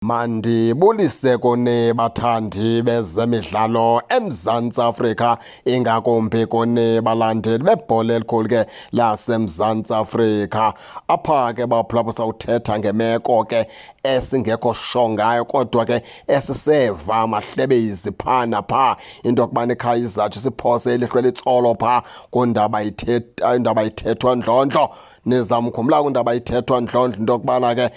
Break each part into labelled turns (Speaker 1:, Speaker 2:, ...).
Speaker 1: Mandibulise kuni bathandi bezemidlalo eMzantsi Afrika, ingakumbi kuni balandeli bebhola elikhulu ke laseMzantsi Afrika. Apha ke baphulaphula sawuthetha ngemeko ke esingekho shongayo kodwa ke esiseva mahlebezi phana pha into yokubana iKaizer Chiefs siphose ilihlwe litsolo pha kundaba ithethwa ndlondlo. Nizamkhumbula kundaba ithethwa ndlondlo into yokubana ke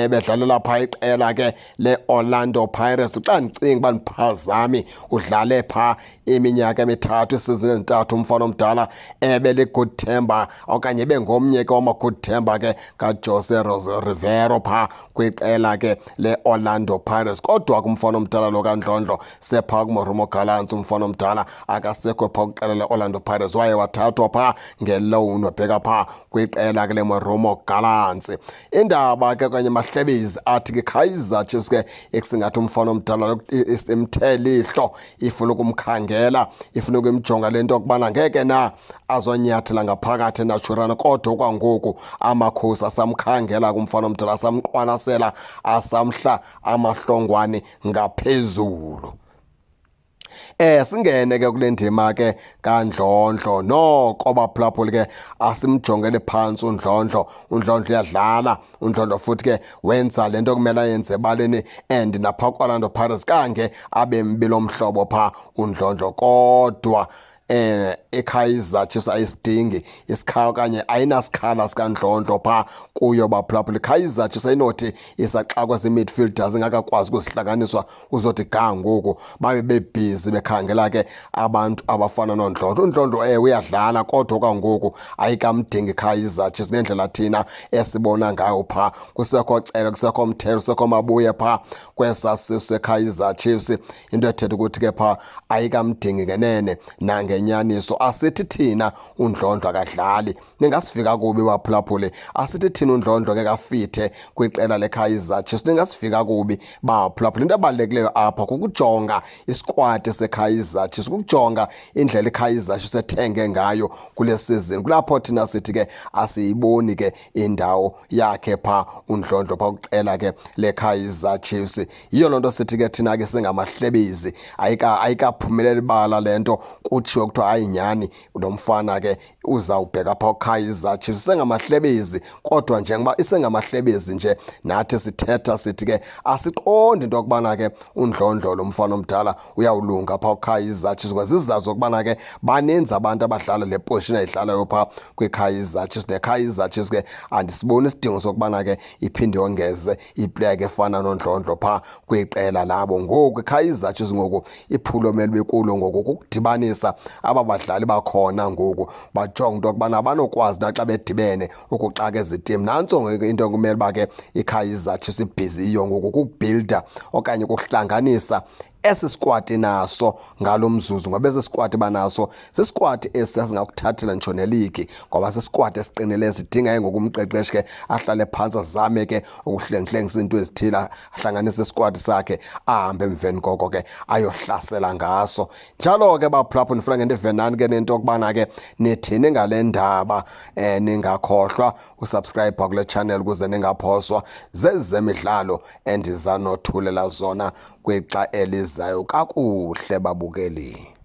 Speaker 1: bedlalela pha iqela ke le-Orlando Pirates. Xa ndicinga uba ndiphazami udlale pha iminyaka emithathu, isizini ezintathu, umfana omdala ebeli-Good Themba okanye bengomnye ke wama-Good Themba ke kaJose Rivero pha kwiqela ke le-Orlando Pirates. Kodwa kumfana omdala lo kaNdlondlo sepha kuMoromo Gallants, umfana omdala akasekho pha kwiqela le-Orlando Pirates, waye wathathwa pha ngeloan wabheka pha kwiqela ke leMoromo Gallants. Indaba ke kanye mahlebezi athi ke Kaizer Chiefs ke ekusingathi umfana omdala imthele ihlo, ifuna ukumkhangela, ifuna ukumjonga lento yokubana ngeke na azonyathela ngaphakathi naturana. Kodwa kwangoku amakhosi asamkhangela kumfana omdala, asamqwanasela, asamhla amahlongwane ngaphezulu. Singene ke kule ndima ke kaNdlondlo, noko baphulaphuli ke asimjongele phantsi uNdlondlo. uNdlondlo uyadlala, uNdlondlo futhi ke wenza lento kumele ayenze ebaleni and napha ku-Orlando Pirates kange abe mbilo mhlobo pha uNdlondlo. Kodwa iKaizer Chiefs ayisidingi isikhala okanye ayinasikhala sikaNdlondlo pha kuyo baphulaphula. iKaizer Chiefs ayinothi isaxakwa zii-midfielders ingakakwazi ukuzihlanganiswa uzothi ga ngoku babe bebhizi bekhangela ke abantu abafana noNdlondlo. uNdlondlo uyadlala kodwa kwangoku ayikamdingi iKaizer Chiefs ngendlela thina esibona ngayo pha. Kusekho Cele, kusekho Mthelo, kusekho Mabuye pha kwesaa sisu seKaizer Chiefs, into ethetha ukuthi ke pha ayikamdingi ngenene nangenyaniso. Asithi thina uNdlondlo akadlali, ningasifika kubi baphulaphuli. Asithi thina uNdlondlo ke kafithe kwiqela leKaizer Chiefs, ningasifika kubi baphulaphuli. Into ebalulekileyo apha kukujonga iskwadi seKaizer Chiefs, kukujonga indlela iKaizer Chiefs ethenge ngayo kule sizini. Kulapho thina sithi ke asiyiboni ke indawo yakhe pha uNdlondlo pha kwiqela ke leKaizer Chiefs. Yiyo loo nto sithi ke thina ke singamahlebezi ayikaphumeleli ibala le nto kuthiwe kuthiwa hayi nyhani lo mfana ke uzawubheka pha uKaizer Chiefs. Isengamahlebezi kodwa njengoba isengamahlebezi nje nathi sithetha sithi ke asiqondi into yokubana ke uNdlondlo lo mfana omdala uyawulunga pha uKaizer Chiefs, ngoba zizathu zokubana ke baninzi abantu abadlala le position ayidlalayo pha kwiKaizer Chiefs. NeKaizer Chiefs ke andisiboni isidingo sokubana ke iphinde yongeze iplayer ke efana noNdlondlo pha kwiqela labo. Ngoku iKaizer Chiefs ngoku iphulo mele bekulo ngoku kukudibanisa aba badlali bakhona ngoku, bajonge into yokubana abanokwazi naxa bedibene ukuxaka ezi tim. Nantso ke into ekumele uba ke iKaizer Chiefs ibhiziyo ngoku kukubhilda okanye kuhlanganisa esi squad naso ngalo mzuzu, ngoba esi squad banaso sisquad esingakuthathela ntsho neligi, ngoba sisquad esiqinileyo. Sidinga ngokumqeqeshi ke ahlale phantsi azame ke ukuhlengihlengisa into ezithile, ahlanganise isquad sakhe ahambe emveni koko ke ayohlasela ngaso. Njalo ke baphulaphula ndifuna ngento evenani ke nento yokubana ke nithini ngale ndaba. Ningakhohlwa usubscribe kule channel ukuze ningaphoswa zezemidlalo endiza nothulela zona kwixa elizayo kakuhle babukeli.